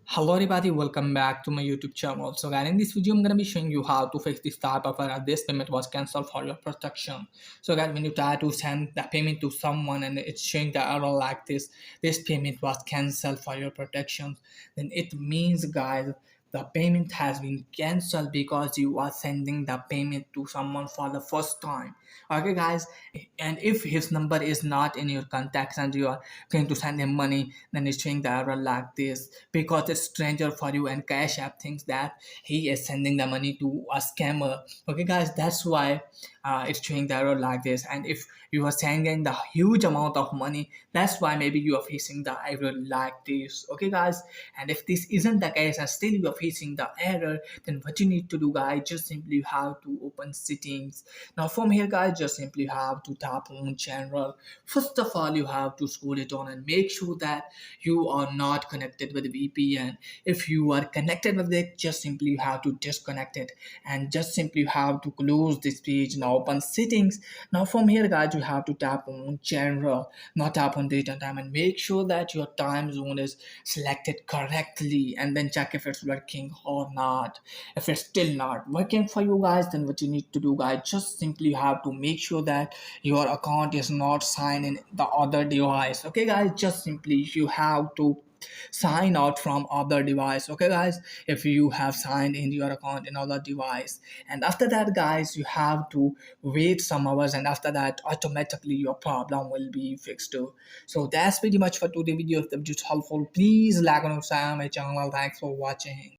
Hello everybody, welcome back to my YouTube channel. So guys, in this video I'm gonna be showing you how to fix this type of error. This payment was cancelled for your protection. So guys, when you try to send the payment to someone and it's showing the error like this payment was cancelled for your protection, then it means guys the payment has been cancelled because you are sending the payment to someone for the first time. Okay guys, and if his number is not in your contacts and you are going to send him money, then it's showing the error like this because it's stranger for you and Cash App thinks that he is sending the money to a scammer. Okay guys, that's why it's showing the error like this. And if you are sending the huge amount of money, that's why maybe you are facing the error like this. Okay guys, and if this isn't the case and still you are facing the error, then what you need to do guys, just simply have to open settings. Now from here guys, just simply have to tap on general. First of all, you have to scroll it on and make sure that you are not connected with VPN. If you are connected with it, just simply have to disconnect it and just simply have to close this page. Now open settings. Now from here guys, you have to tap on general, not tap on date and time, and make sure that your time zone is selected correctly and then check if it's working or not. If it's still not working for you guys, then what you need to do guys, just simply have to make sure that your account is not signed in the other device. Okay guys, just simply you have to sign out from other device. Okay guys, if you have signed in your account in other device, and after that guys, you have to wait some hours, and after that automatically your problem will be fixed too. So that's pretty much for today video. If the video is helpful, please like and subscribe my channel. Thanks for watching.